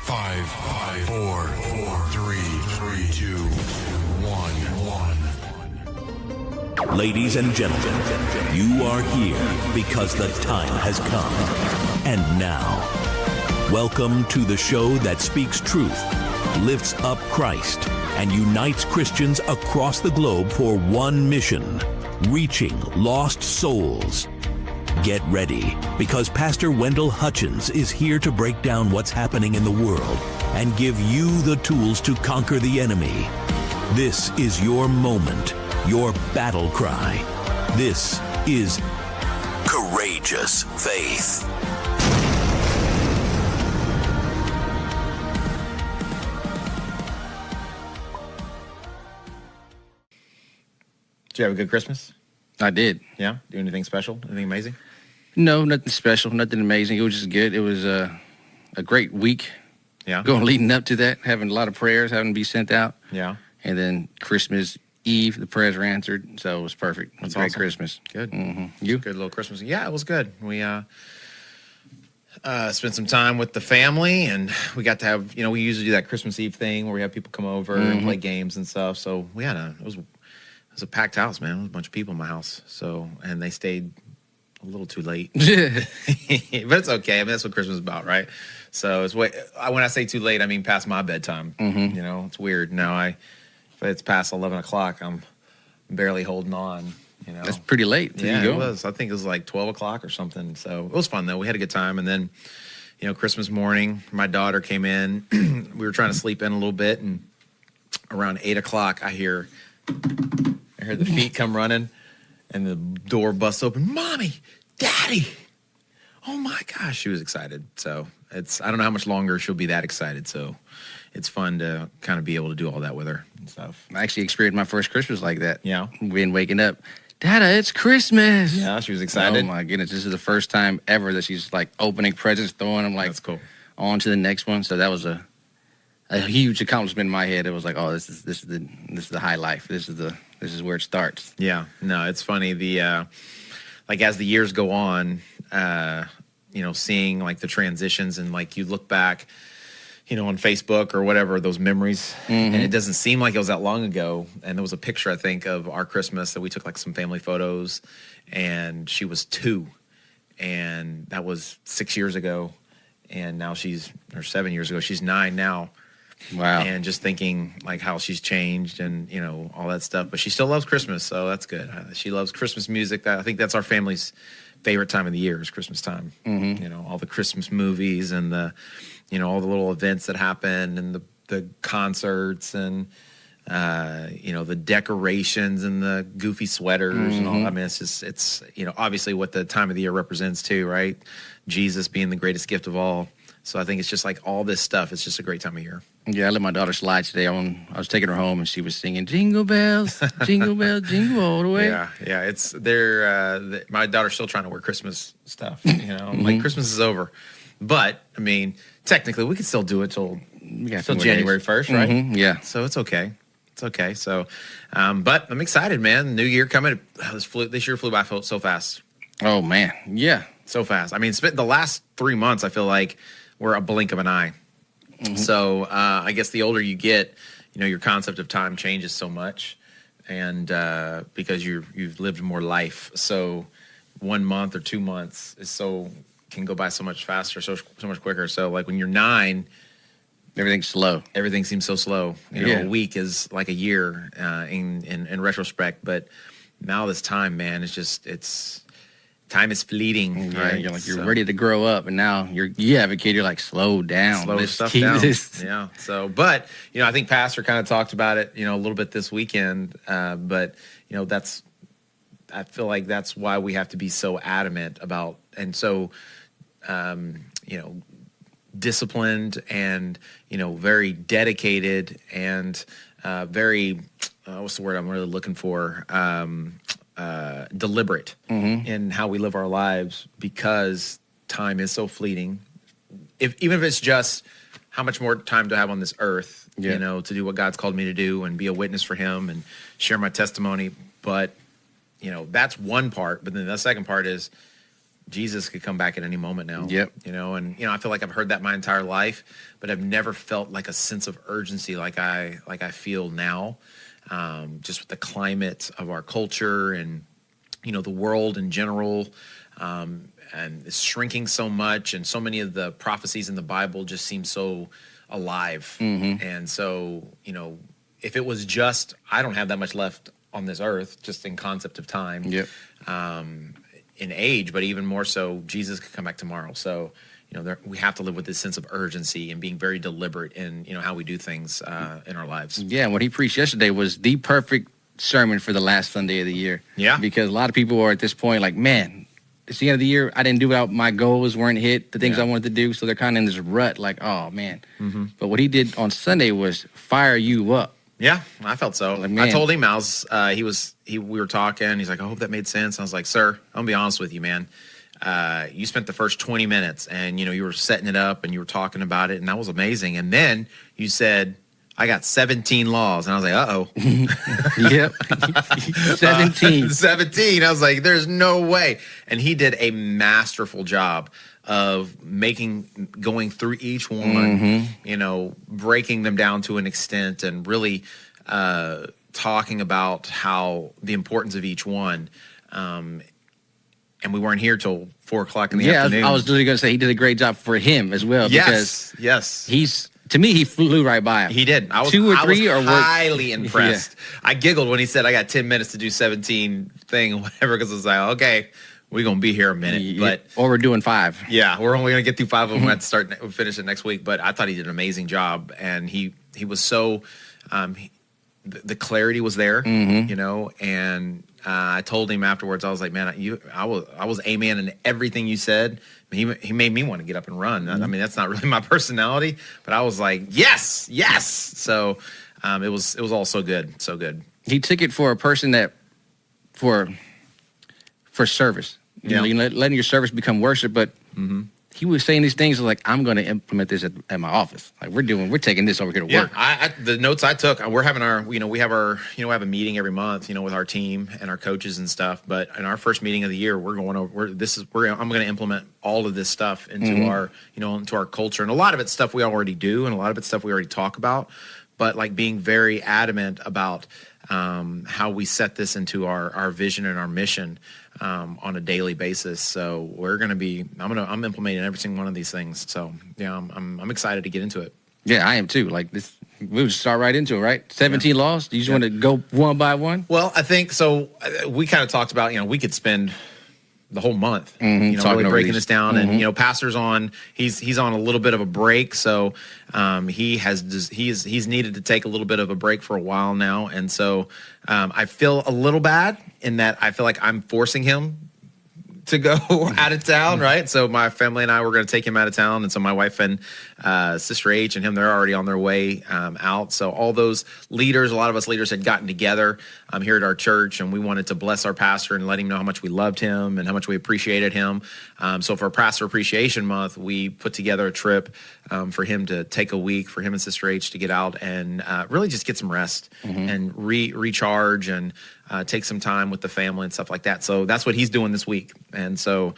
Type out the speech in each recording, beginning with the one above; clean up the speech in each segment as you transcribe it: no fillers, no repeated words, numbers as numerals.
Five, four, three, two, one. Ladies and gentlemen, you are here because the time has come. And now, welcome to the show that speaks truth, lifts up Christ, and unites Christians across the globe for one mission: reaching lost souls. Get ready, because Pastor Wendell Hutchins is here to break down what's happening in the world and give you the tools to conquer the enemy. This is your moment, your battle cry. This is Courageous Faith. Did you have a good Christmas? I did. Yeah? Do anything special? Anything amazing? No, nothing special, nothing amazing. It was just good. It was a great week. Yeah? Leading up to that, having a lot of prayers having to be sent out. Yeah. And then Christmas Eve, the prayers were answered, so it was perfect. That's Great awesome. Christmas. Good. Mm-hmm. You? Good little Christmas. Yeah, it was good. We spent some time with the family, and we got to have, we usually do that Christmas Eve thing where we have people come over and play games and stuff. So we had it was a packed house, man. It was a bunch of people in my house. So, and they stayed a little too late. But it's okay. I mean, that's what Christmas is about, right? So it's when I say too late, I mean past my bedtime. Mm-hmm. It's weird. Now if it's past 11 o'clock, I'm barely holding on. That's pretty late. Yeah, it was. I think it was like 12 o'clock or something. So it was fun, though. We had a good time. And then, Christmas morning, my daughter came in. We were trying to sleep in a little bit. And around 8 o'clock, I hear the feet come running. And the door busts open. Mommy, Daddy. Oh, my gosh. She was excited. So I don't know how much longer she'll be that excited. So it's fun to kind of be able to do all that with her and stuff. I actually experienced my first Christmas like that. Yeah. Been waking up. Dada, it's Christmas. Yeah, she was excited. Oh, my goodness. This is the first time ever that she's, opening presents, throwing them, That's cool. on to the next one. So that was a huge accomplishment in my head. It was like, oh, this is the high life. This is where it starts. Yeah, no, it's funny. As the years go on, seeing the transitions and you look back, on Facebook or whatever, those memories, and it doesn't seem like it was that long ago. And there was a picture, I think, of our Christmas that we took some family photos, and she was 2, and that was 6 years ago, and now 7 years ago, she's 9 now. Wow. And just thinking how she's changed and, all that stuff. But she still loves Christmas, so that's good. She loves Christmas music. I think that's our family's favorite time of the year is Christmas time. All the Christmas movies and all the little events that happen and the concerts and, the decorations and the goofy sweaters and all. I mean, it's obviously what the time of the year represents too, right? Jesus being the greatest gift of all. So I think it's just all this stuff. It's just a great time of year. Yeah, I let my daughter slide today. I was taking her home, and she was singing "Jingle Bells, Jingle Bells, Jingle All the Way." Yeah. It's my daughter's still trying to wear Christmas stuff. Christmas is over, but I mean, technically, we could still do it till January 1st, right? Yeah. So it's okay. It's okay. So, but I'm excited, man. New Year coming. This year flew by so fast. Oh man, yeah, so fast. I mean, the last 3 months, I feel like we're a blink of an eye. So I guess the older you get, your concept of time changes so much, and because you've lived more life. So 1 month or 2 months can go by so much faster, so much quicker. So when you're 9, everything's slow. Everything seems so slow. A week is like a year in retrospect. But now this time, man, time is fleeting. Yeah, right? you're ready to grow up, and now you have a kid. You're slow down, slow stuff down. Yeah. So, but I think Pastor kind of talked about it, a little bit this weekend. But I feel like that's why we have to be so adamant about, and so, disciplined and very dedicated and very what's the word I'm really looking for? Deliberate in how we live our lives, because time is so fleeting. Even if it's just how much more time do I have on this earth, to do what God's called me to do and be a witness for Him and share my testimony. But that's one part. But then the second part is Jesus could come back at any moment now. Yep. You know, and I feel like I've heard that my entire life, but I've never felt like a sense of urgency like I feel now. Just with the climate of our culture and the world in general, and it's shrinking so much, and so many of the prophecies in the Bible just seem so alive. And so, if it was just, I don't have that much left on this earth, just in concept of time. Yep. In age, but even more so, Jesus could come back tomorrow. So, we have to live with this sense of urgency and being very deliberate in, how we do things in our lives. Yeah, what he preached yesterday was the perfect sermon for the last Sunday of the year. Yeah. Because a lot of people are at this point like, man, it's the end of the year. I didn't do out. My goals weren't hit, the things I wanted to do. So they're kind of in this rut like, oh, man. But what he did on Sunday was fire you up. Yeah, I felt so. Like, man. I told him, we were talking. He's like, I hope that made sense. I was like, sir, I'm gonna be honest with you, man. You spent the first 20 minutes and, you were setting it up and you were talking about it, and that was amazing. And then you said, I got 17 laws. And I was like, uh-oh. Yep. 17. 17. I was like, there's no way. And he did a masterful job of going through each one, breaking them down to an extent, and really talking about how the importance of each one. And we weren't here till 4:00 in the afternoon. I was literally going to say he did a great job for him as well. Yes, because he flew right by him. he did. I was 2 or 3 I was or what? highly impressed. I giggled when he said I got 10 minutes to do 17 thing or whatever, because I was like, okay, we're gonna be here a minute, but or we're doing 5. yeah, we're only gonna get through 5 of them. At we'll finish it next week. But I thought he did an amazing job, and he was so the clarity was there, and I told him afterwards, I was like, man, I was amen in everything you said. He made me want to get up and run. I mean, that's not really my personality, but I was like, yes. So it was all so good, so good. He took it for a person that for service. Letting your service become worship, but he was saying these things like, I'm going to implement this at my office. Like we're taking this over here to work. The notes I took, we're having we have a meeting every month, with our team and our coaches and stuff. But in our first meeting of the year, I'm going to implement all of this stuff into our culture. And a lot of it's stuff we already do, and a lot of it's stuff we already talk about. But like being very adamant about how we set this into our vision and our mission on a daily basis. So we're going to be, I'm implementing every single one of these things. So yeah, I'm excited to get into it. Yeah, I am too. Like this, we'll just start right into it, right? 17 laws. Do you just want to go one by one? Well, I think so. We kind of talked about, we could spend the whole month, Talking really breaking these. this down. And, Pastor's on, he's on a little bit of a break. So he's needed to take a little bit of a break for a while now. And so I feel a little bad in that I feel like I'm forcing him to go out of town, right? So my family and I were going to take him out of town, and so my wife and Sister H and him, they're already on their way out. So all those leaders, a lot of us leaders had gotten together here at our church, and we wanted to bless our pastor and let him know how much we loved him and how much we appreciated him. So for Pastor Appreciation Month, we put together a trip for him to take a week, for him and Sister H to get out and really just get some rest and recharge and take some time with the family and stuff like that. So that's what he's doing this week. And so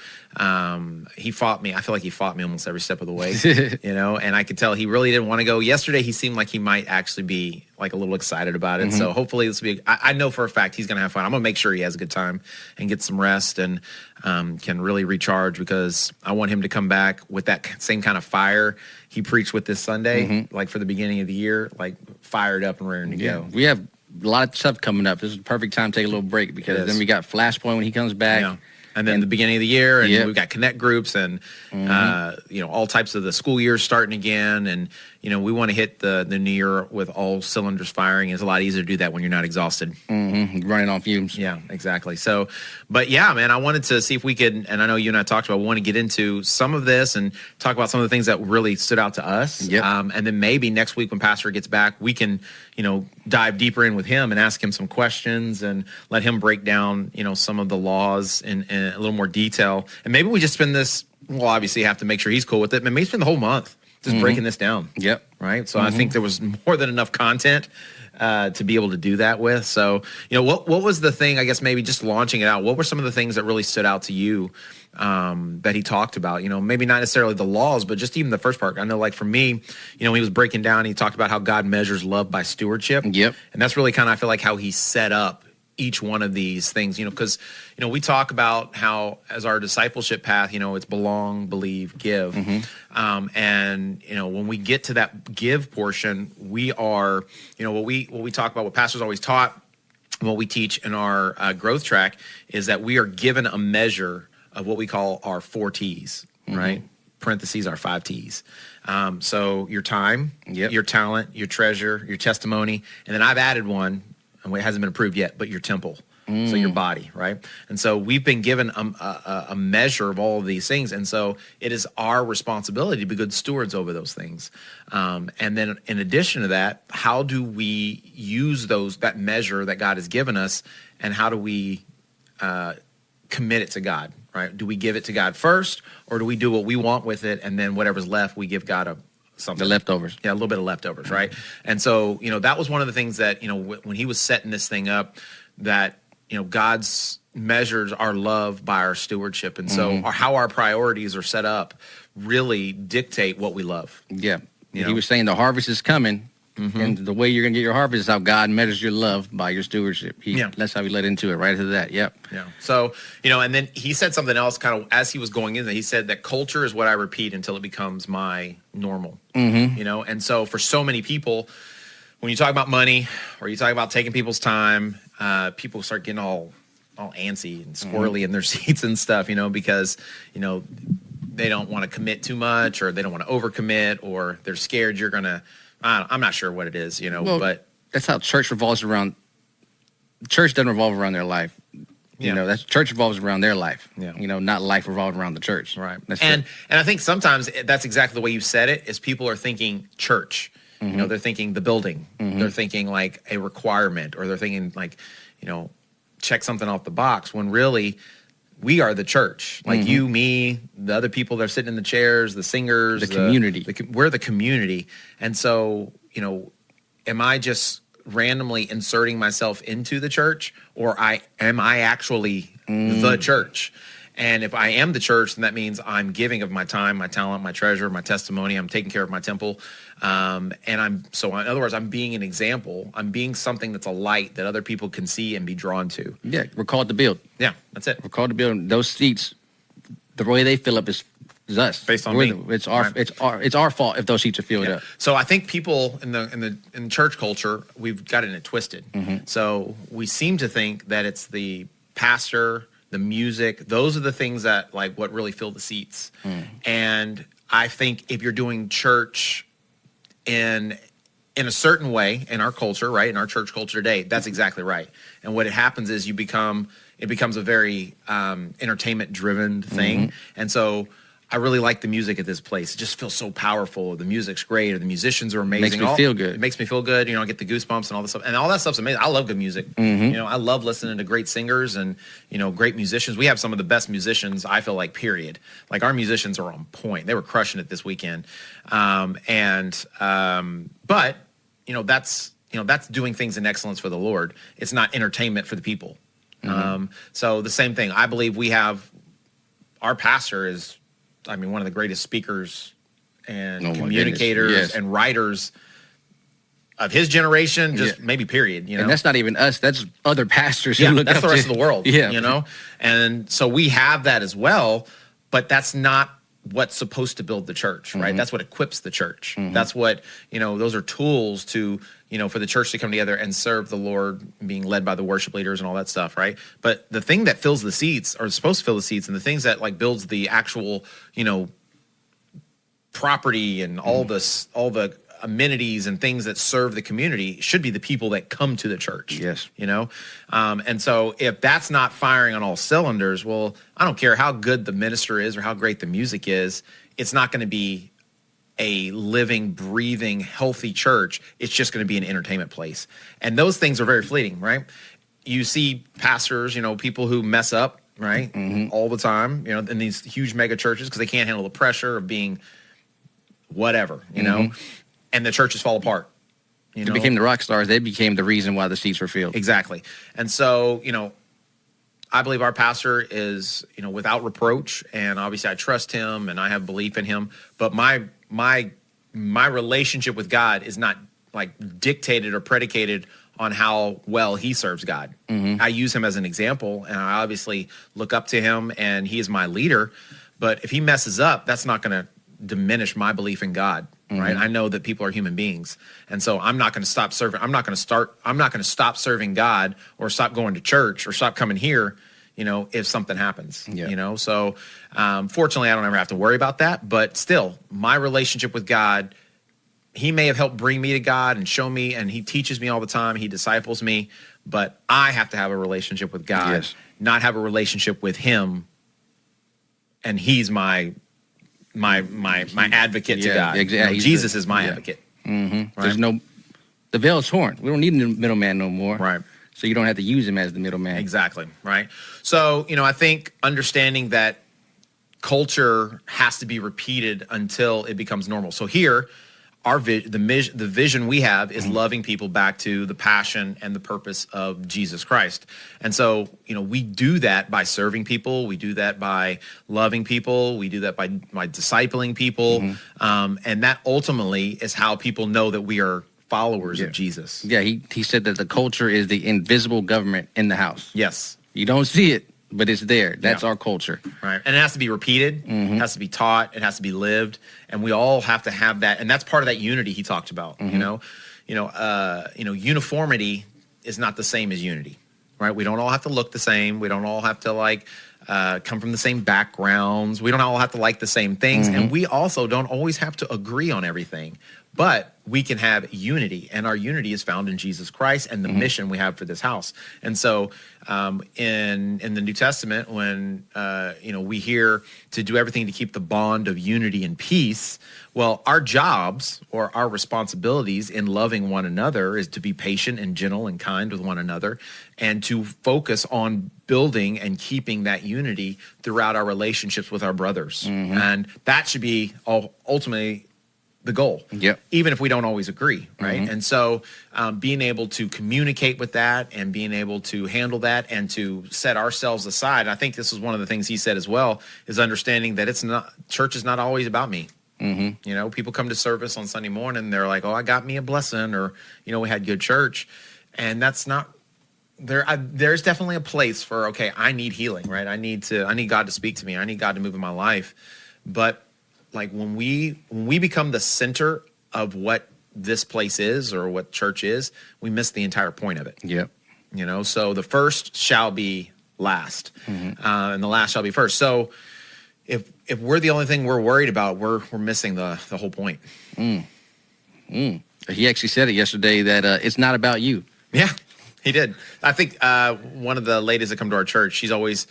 he fought me. I feel like he fought me almost every step of the way, and I could tell he really didn't want to go. Yesterday, he seemed like he might actually be like a little excited about it. So hopefully this will be, I know for a fact he's going to have fun. I'm going to make sure he has a good time and get some rest and can really recharge, because I want him to come back with that same kind of fire he preached with this Sunday, like for the beginning of the year, like fired up and raring to go. We have a lot of stuff coming up. This is the perfect time to take a little break, because then we got Flashpoint when he comes back. Yeah. And then the beginning of the year, and we've got connect groups and, all types of the school year starting again. And, we want to hit the new year with all cylinders firing. It's a lot easier to do that when you're not exhausted. Running on fumes. Yeah, exactly. So, but yeah, man, I wanted to see if we could, and I know you and I talked about, we want to get into some of this and talk about some of the things that really stood out to us. Yep. And then maybe next week when Pastor gets back, we can, dive deeper in with him and ask him some questions and let him break down, some of the laws in a little more detail. And maybe we just spend this, well, obviously you have to make sure he's cool with it, but maybe spend the whole month just breaking this down. Yep. Right. So I think there was more than enough content to be able to do that with. So, what was the thing, I guess, maybe just launching it out, what were some of the things that really stood out to you that he talked about? Maybe not necessarily the laws, but just even the first part. I know, like for me, when he was breaking down, he talked about how God measures love by stewardship. Yep. And that's really kind of, I feel like, how he set up each one of these things, because, we talk about how as our discipleship path, it's belong, believe, give. And, when we get to that give portion, we are, what we talk about, what pastors always taught, what we teach in our growth track is that we are given a measure of what we call our 4 T's, right? Parentheses, our 5 T's. So your time, your talent, your treasure, your testimony. And then I've added one, and it hasn't been approved yet, but your temple, so your body, right? And so we've been given a measure of all of these things, and so it is our responsibility to be good stewards over those things. And then in addition to that, how do we use that measure that God has given us, and how do we commit it to God, right? Do we give it to God first, or do we do what we want with it, and then whatever's left, we give God something. The leftovers. Yeah, a little bit of leftovers, right? And so, that was one of the things that, when he was setting this thing up, that, God's measures our love by our stewardship. And so how our priorities are set up really dictate what we love. Yeah. He was saying the harvest is coming, and the way you're going to get your harvest is how God measures your love by your stewardship. That's how he led into it, right into that. Yep. Yeah. So, and then he said something else kind of as he was going in there. He said that culture is what I repeat until it becomes my normal, and so for so many people, when you talk about money or you talk about taking people's time, people start getting all antsy and squirrely in their seats and stuff, because, they don't want to commit too much, or they don't want to overcommit, or they're scared you're going to, I'm not sure what it is, but that's how church revolves around. Church doesn't revolve around their life. That's church revolves around their life. Yeah. Not life revolved around the church. Right. That's and I think sometimes that's exactly the way you said it, is people are thinking church. They're thinking the building. They're thinking like a requirement, or they're thinking like, check something off the box, when really we are the church. Like you, me, the other people that are sitting in the chairs, the singers, the community. We're the community. And so, am I just randomly inserting myself into the church, or am I actually the church? And if I am the church, then that means I'm giving of my time, my talent, my treasure, my testimony. I'm taking care of my temple. And in other words, I'm being an example. I'm being something that's a light that other people can see and be drawn to. Yeah, we're called to build. Yeah, that's it. We're called to build. Those seats, the way they fill up is us. Based on me. It's our fault if those seats are filled up. So I think people in church culture, we've gotten it twisted. So we seem to think that it's the pastor, the music, those are the things that like what really fill the seats. And I think if you're doing church in a certain way in our culture, right, in our church culture today, that's exactly right. And what happens is it becomes a very entertainment driven thing. And so I really like the music at this place. It just feels so powerful. The music's great, or the musicians are amazing. Makes me feel good. It makes me feel good. I get the goosebumps and all this stuff. And all that stuff's amazing. I love good music. I love listening to great singers and, great musicians. We have some of the best musicians, I feel like, period. Like, our musicians are on point. They were crushing it this weekend. But, that's doing things in excellence for the Lord. It's not entertainment for the people. So the same thing. I believe our pastor is, one of the greatest speakers and communicators and writers of his generation, maybe period. And that's not even us. That's other pastors who look that's up the rest to, of the world. Yeah. And so we have that as well, but that's not what's supposed to build the church, right? That's what equips the church. That's what, those are tools to, for the church to come together and serve the Lord, being led by the worship leaders and all that stuff, right? But the thing that fills the seats, or is supposed to fill the seats, and the things that like builds the actual, property and all the amenities and things that serve the community should be the people that come to the church. Yes. And so if that's not firing on all cylinders, well, I don't care how good the minister is or how great the music is, it's not going to be a living, breathing, healthy church. It's just going to be an entertainment place. And those things are very fleeting, right? You see pastors, people who mess up, right? All the time, in these huge mega churches, because they can't handle the pressure of being whatever, you know, and the churches fall apart. You They know? became the rock stars. They became the reason why the seats were filled. Exactly. And so, you know, I believe our pastor is, you know, without reproach, and obviously I trust him and I have belief in him, but my relationship with God is not like dictated or predicated on how well he serves God. I use him as an example, and I obviously look up to him, and he is my leader. But if he messes up, that's not going to diminish my belief in God, right? I know that people are human beings, and so I'm not going to stop serving. I'm not going to stop serving God, or stop going to church, or stop coming here, you know, if something happens. Yeah. You know, so fortunately, I don't ever have to worry about that. But still, my relationship with God, he may have helped bring me to God and show me, and he teaches me all the time. He disciples me, but I have to have a relationship with God, Yes. not have a relationship with him. And he's my advocate to Yeah, God. exactly. You know, He's Jesus the- is my yeah. advocate. There's the veil's torn. We don't need a middleman no more. Right. So you don't have to use him as the middleman. Exactly. Right. So, you know, I think understanding that culture has to be repeated until it becomes normal. So here, the vision we have is loving people back to the passion and the purpose of Jesus Christ. And so, you know, we do that by serving people. We do that by loving people. We do that by discipling people. And that ultimately is how people know that we are followers of Jesus. Yeah, he said that the culture is the invisible government in the house. Yes. You don't see it, but it's there. That's Yeah. our culture. Right. And it has to be repeated. It has to be taught. It has to be lived. And we all have to have that. And that's part of that unity he talked about. Uniformity is not the same as unity, right? We don't all have to look the same. We don't all have to come from the same backgrounds. We don't all have to like the same things. And we also don't always have to agree on everything. But we can have unity, and our unity is found in Jesus Christ and the mission we have for this house. And so, in the New Testament, when we hear to do everything to keep the bond of unity and peace, well, our jobs or our responsibilities in loving one another is to be patient and gentle and kind with one another, and to focus on building and keeping that unity throughout our relationships with our brothers. And that should be ultimately the goal. Yep. Even if we don't always agree, right? And so being able to communicate with that and being able to handle that and to set ourselves aside, I think this is one of the things he said as well, is understanding that church is not always about me. You know, people come to service on Sunday morning, they're like, oh, I got me a blessing, or, you know, we had good church. And that's not there. There's definitely a place for, okay, I need healing, right? I need God to speak to me. I need God to move in my life. But like when we become the center of what this place is or what church is, we miss the entire point of it. Yep. You know, so the first shall be last, and the last shall be first. So if we're the only thing we're worried about, we're missing the whole point. He actually said it yesterday that it's not about you. Yeah, he did. I think one of the ladies that come to our church, she's always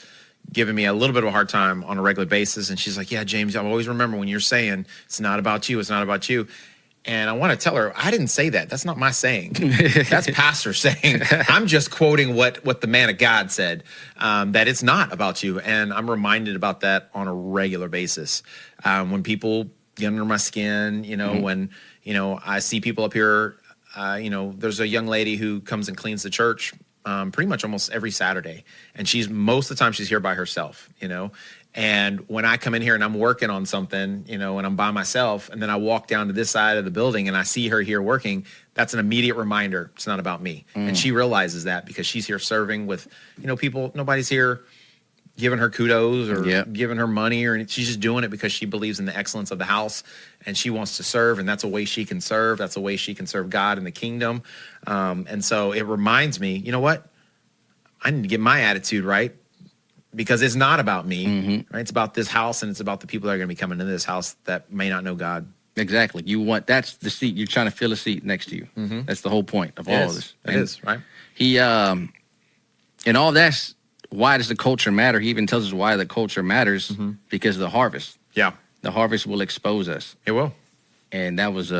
giving me a little bit of a hard time on a regular basis. And she's like, yeah, James, I always remember when you're saying it's not about you. It's not about you. And I want to tell her, I didn't say that. That's not my saying. That's pastor saying. I'm just quoting what the man of God said, that it's not about you. And I'm reminded about that on a regular basis. When people get under my skin, you know, when, you know, I see people up here, there's a young lady who comes and cleans the church pretty much almost every Saturday. And most of the time she's here by herself, you know. And when I come in here and I'm working on something, you know, and I'm by myself, and then I walk down to this side of the building and I see her here working, that's an immediate reminder it's not about me. And she realizes that because she's here serving with, you know, people. Nobody's here giving her kudos or giving her money, or she's just doing it because she believes in the excellence of the house and she wants to serve. And that's a way she can serve. That's a way she can serve God in the kingdom. And so it reminds me, you know what? I need to get my attitude right, because it's not about me, right? It's about this house, and it's about the people that are going to be coming into this house that may not know God. Exactly. That's the seat. You're trying to fill a seat next to you. That's the whole point of all of this. It is, right? He, and all that's, why does the culture matter? He even tells us why the culture matters, because of the harvest. Yeah. The harvest will expose us. It will. And that was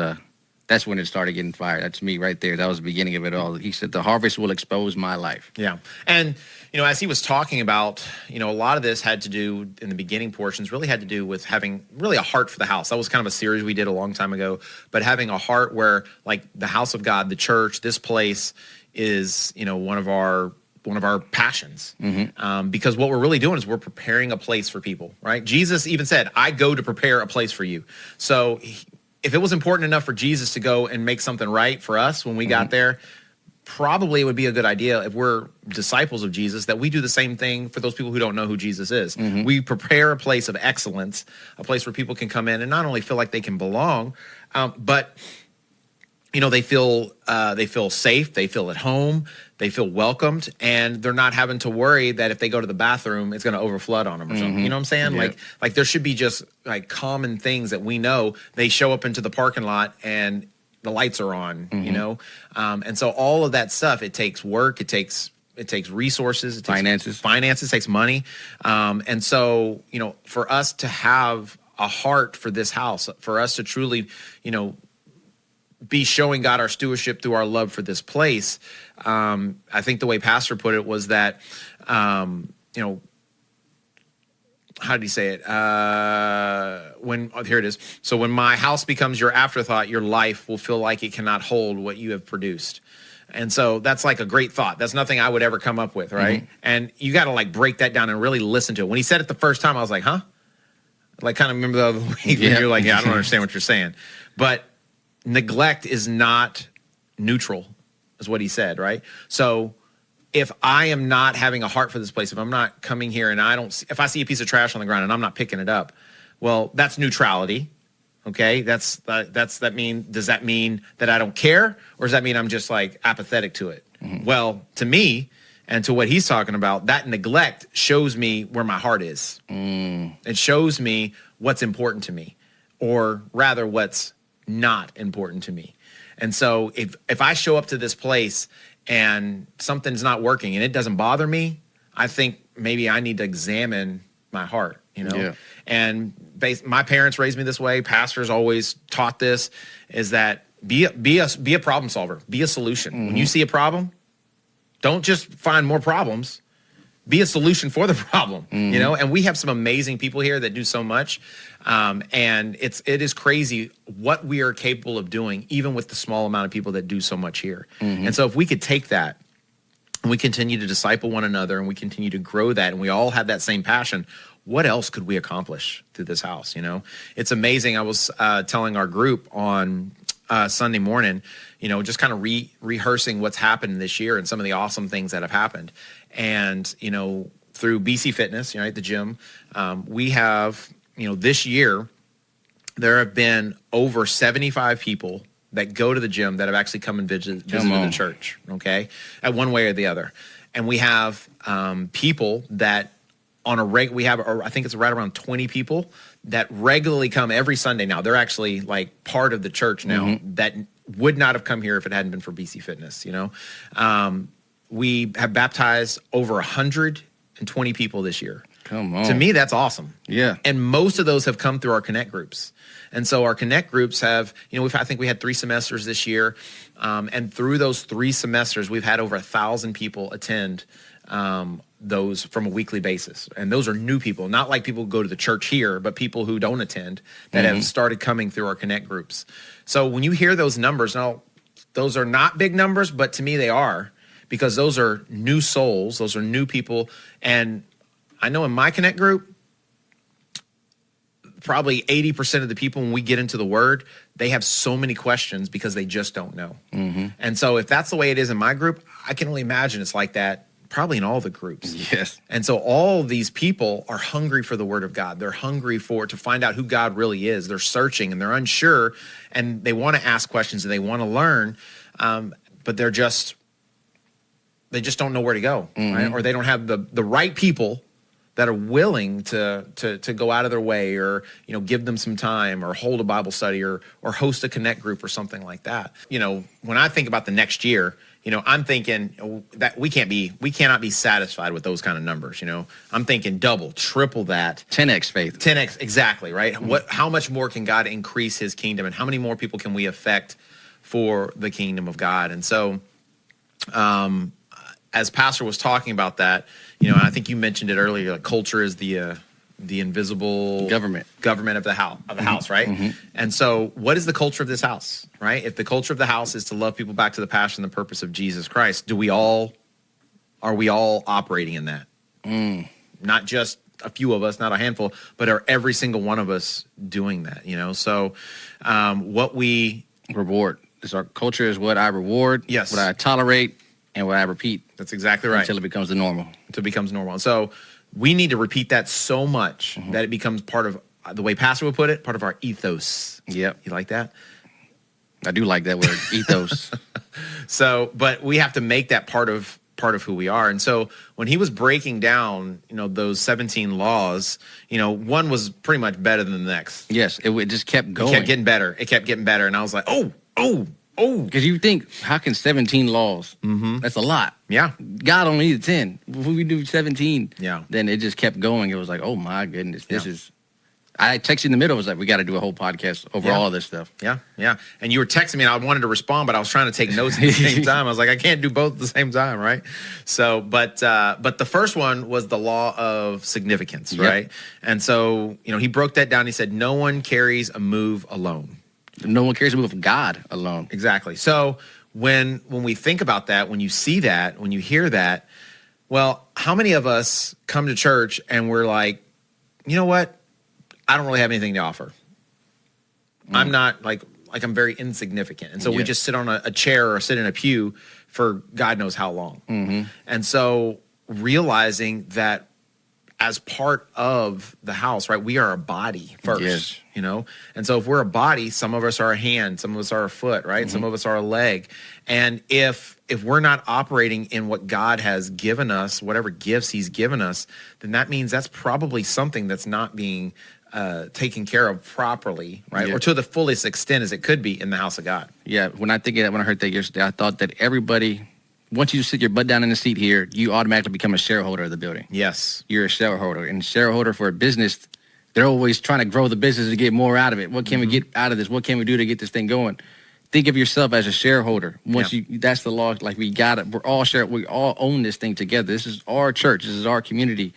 That's when it started getting fired. That's me right there. That was the beginning of it all. He said, the harvest will expose my life. Yeah. And, as he was talking about, a lot of this had to do in the beginning portions, really had to do with having really a heart for the house. That was kind of a series we did a long time ago, but having a heart where like the house of God, the church, this place is, one of our passions. Because what we're really doing is we're preparing a place for people, right? Jesus even said, I go to prepare a place for you. So if it was important enough for Jesus to go and make something right for us when we got there, probably it would be a good idea if we're disciples of Jesus that we do the same thing for those people who don't know who Jesus is. We prepare a place of excellence, a place where people can come in and not only feel like they can belong, but they feel safe, they feel at home, they feel welcomed, and they're not having to worry that if they go to the bathroom, it's going to overflood on them or something. You know what I'm saying? Yeah. Like there should be just like common things that we know. They show up into the parking lot and the lights are on, and so all of that stuff, it takes work, it takes resources, it takes finances, takes money, and so for us to have a heart for this house, for us to truly, be showing God our stewardship through our love for this place. I think the way Pastor put it was that, how did he say it? Here it is. So when my house becomes your afterthought, your life will feel like it cannot hold what you have produced. And so that's like a great thought. That's nothing I would ever come up with, right? And you got to like break that down and really listen to it. When he said it the first time, I was like, huh? Like kind of remember the other week when you're like, yeah, I don't understand what you're saying. But neglect is not neutral, is what he said, right? So if I am not having a heart for this place, if I'm not coming here and if I see a piece of trash on the ground and I'm not picking it up, well, that's neutrality. Okay, does that mean that I don't care, or does that mean I'm just like apathetic to it? Well, to me, and to what he's talking about, that neglect shows me where my heart is. It shows me what's important to me, or rather what's not important to me. And so if I show up to this place and something's not working and it doesn't bother me, I think maybe I need to examine my heart, Yeah. And my parents raised me this way. Pastors always taught this, is that be a problem solver, be a solution. When you see a problem, don't just find more problems. Be a solution for the problem, And we have some amazing people here that do so much, and it is crazy what we are capable of doing, even with the small amount of people that do so much here. And so, if we could take that and we continue to disciple one another, and we continue to grow that, and we all have that same passion, what else could we accomplish through this house? It's amazing. I was telling our group on Sunday morning, just kind of rehearsing what's happened this year and some of the awesome things that have happened. And, through BC Fitness, the gym, we have, this year, there have been over 75 people that go to the gym that have actually come and visited the church, okay, at one way or the other. And we have people that on I think it's right around 20 people that regularly come every Sunday now. They're actually like part of the church now that would not have come here if it hadn't been for BC Fitness, We have baptized over 120 people this year. Come on. To me, that's awesome. Yeah. And most of those have come through our Connect groups. And so our Connect groups have, I think we had 3 semesters this year. And through those 3 semesters, we've had over 1,000 people attend those from a weekly basis. And those are new people, not like people who go to the church here, but people who don't attend that have started coming through our Connect groups. So when you hear those numbers, now those are not big numbers, but to me they are, because those are new souls, those are new people. And I know in my Connect group, probably 80% of the people, when we get into the Word, they have so many questions because they just don't know. And so if that's the way it is in my group, I can only imagine it's like that probably in all the groups. Yes. And so all of these people are hungry for the Word of God. They're hungry to find out who God really is. They're searching and they're unsure, and they want to ask questions and they want to learn, but they just don't know where to go, right? Or they don't have the right people that are willing to go out of their way, or give them some time, or hold a Bible study, or host a connect group or something like that. When I think about the next year, I'm thinking that we cannot be satisfied with those kind of numbers. I'm thinking double, triple that. 10x faith. 10x, exactly, right? How much more can God increase his kingdom, and how many more people can we affect for the kingdom of God? And so, as Pastor was talking about that, and I think you mentioned it earlier, like culture is the invisible government of the house, right? And so, what is the culture of this house, right? If the culture of the house is to love people back to the passion and the purpose of Jesus Christ, are we all operating in that? Not just a few of us, not a handful, but are every single one of us doing that? So what we reward is our culture is what I reward, yes, what I tolerate, and what I repeat. That's exactly right. Until it becomes the normal. Until it becomes normal. So we need to repeat that so much that it becomes part of, the way Pastor would put it, part of our ethos. Yep. You like that? I do like that word, ethos. So, but we have to make that part of who we are. And so when he was breaking down, those 17 laws, one was pretty much better than the next. Yes, it just kept going. It kept getting better. It kept getting better. And I was like, oh. Because you think, how can 17 laws? That's a lot. Yeah. God only needed 10. If we do 17, yeah, then it just kept going. It was like, oh my goodness, this is. I texted in the middle. I was like, we got to do a whole podcast over all of this stuff. Yeah. And you were texting me, and I wanted to respond, but I was trying to take notes at the same time. I was like, I can't do both at the same time, right? So, but the first one was the law of significance, right? And so, he broke that down. He said, no one carries a move alone. No one carries a move of God alone. Exactly. So when we think about that, when you see that, when you hear that, well, how many of us come to church and we're like, you know what? I don't really have anything to offer. I'm not like I'm very insignificant. And so we just sit on a chair or sit in a pew for God knows how long. And so realizing that as part of the house, right, we are a body first, And so if we're a body, some of us are a hand, some of us are a foot, right? Some of us are a leg. And if we're not operating in what God has given us, whatever gifts he's given us, then that means that's probably something that's not being taken care of properly, right? Or to the fullest extent as it could be in the house of God. Yeah, when I heard that yesterday, I thought that everybody, once you sit your butt down in the seat here, you automatically become a shareholder of the building. Yes. You're a shareholder. And shareholder for a business, they're always trying to grow the business to get more out of it. What can we get out of this? What can we do to get this thing going? Think of yourself as a shareholder. That's the law. Like we all own this thing together. This is our church. This is our community.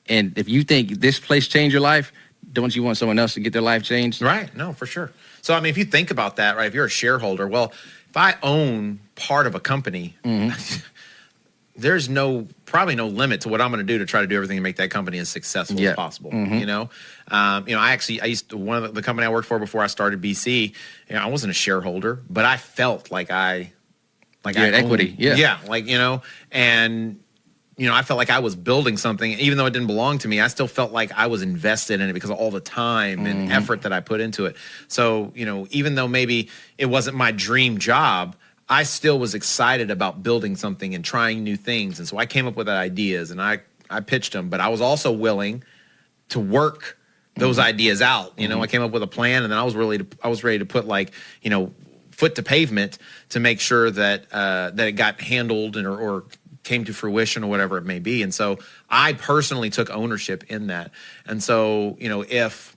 And if you think this place changed your life, don't you want someone else to get their life changed? Right. No, for sure. So, I mean, if you think about that, right, if you're a shareholder, well, if I own part of a company, there's probably no limit to what I'm going to do to try to do everything to make that company as successful as possible. I used to, one of the company I worked for before I started BC, I wasn't a shareholder, but I felt like I had equity. And I felt like I was building something, even though it didn't belong to me. I still felt like I was invested in it because of all the time and effort that I put into it. So, even though maybe it wasn't my dream job, I still was excited about building something and trying new things. And so I came up with ideas and I pitched them, but I was also willing to work those ideas out. I came up with a plan, and then I was ready to put foot to pavement to make sure that it got handled or came to fruition or whatever it may be. And so I personally took ownership in that. And so, if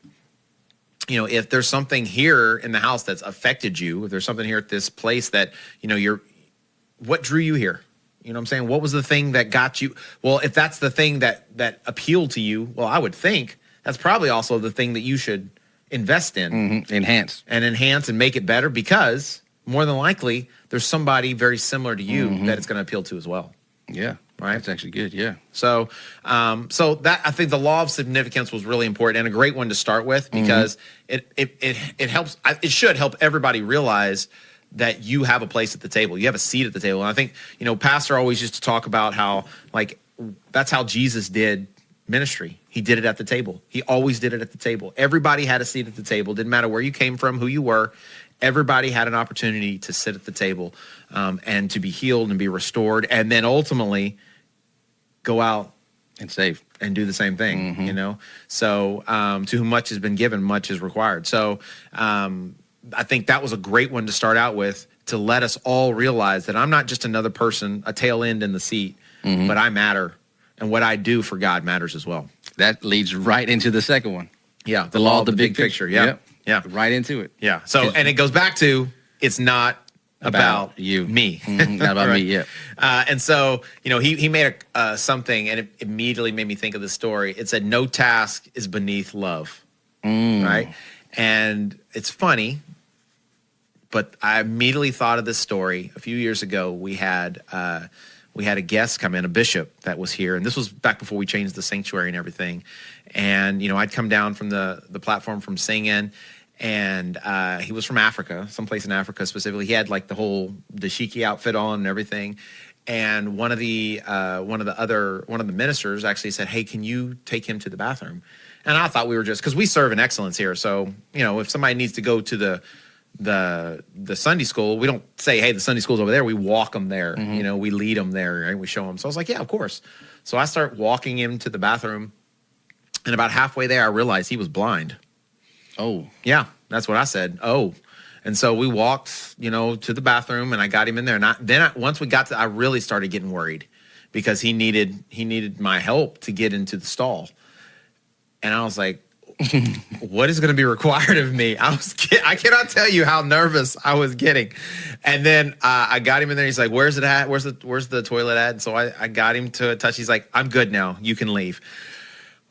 there's something here in the house that's affected you, if there's something here at this place that, what drew you here? You know what I'm saying? What was the thing that got you? Well, if that's the thing that appealed to you, well, I would think that's probably also the thing that you should invest in. Enhance and make it better, because more than likely there's somebody very similar to you that it's going to appeal to as well. Yeah. Right. That's actually good. Yeah. So that, I think the law of significance was really important and a great one to start with, because it helps. It should help everybody realize that you have a place at the table. You have a seat at the table. And I think, Pastor always used to talk about how, that's how Jesus did ministry. He did it at the table. He always did it at the table. Everybody had a seat at the table. Didn't matter where you came from, who you were. Everybody had an opportunity to sit at the table and to be healed and be restored, and then ultimately go out And save. and do the same thing, you know? So, to whom much has been given, much is required. So, I think that was a great one to start out with, to let us all realize that I'm not just another person, a tail end in the seat, but I matter. And what I do for God matters as well. That leads right into the second one. Yeah. The law of the big picture. Yeah. Yep. Yeah. Right into it. Yeah. So, and it goes back to, it's not about you. me. Not about me, yeah. And so, you know, he made something, and it immediately made me think of this story. It said, no task is beneath love. Right. And it's funny, but I immediately thought of this story. A few years ago, we had a guest come in, a bishop that was here, and this was back before we changed the sanctuary and everything. And, you know, I'd come down from the platform from singing, and he was from Africa, someplace in Africa specifically. He had like the whole dashiki outfit on and everything. And one of the ministers actually said, "Hey, can you take him to the bathroom?" And I thought we were just, because we serve in excellence here. So, you know, if somebody needs to go to the Sunday school, we don't say, "Hey, the Sunday school's over there." We walk them there. You know, we lead them there, right? We show them. So I was like, "Yeah, of course." So I start walking him to the bathroom, and about halfway there, I realized he was blind. Oh. Yeah, that's what I said. Oh. And so we walked, you know, to the bathroom, and I got him in there. And once we got to, I really started getting worried, because he needed my help to get into the stall. And I was like, what is going to be required of me? I cannot tell you how nervous I was getting. And then I got him in there. He's like, "Where's it at? Where's the toilet at?" And so I got him to a touch. He's like, "I'm good now. You can leave."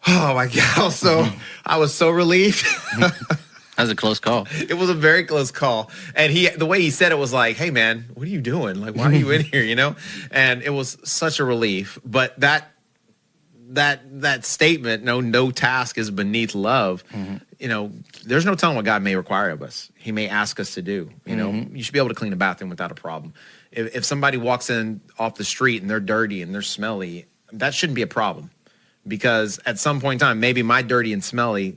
Oh my God. So I was so relieved. That was a close call. It was a very close call. And the way he said it was like, "Hey man, what are you doing? Like, why are you in here?" You know? And it was such a relief. But that statement, no task is beneath love. You know, there's no telling what God may require of us. He may ask us to do. You know, you should be able to clean a bathroom without a problem. If somebody walks in off the street and they're dirty and they're smelly, that shouldn't be a problem, because at some point in time, maybe my dirty and smelly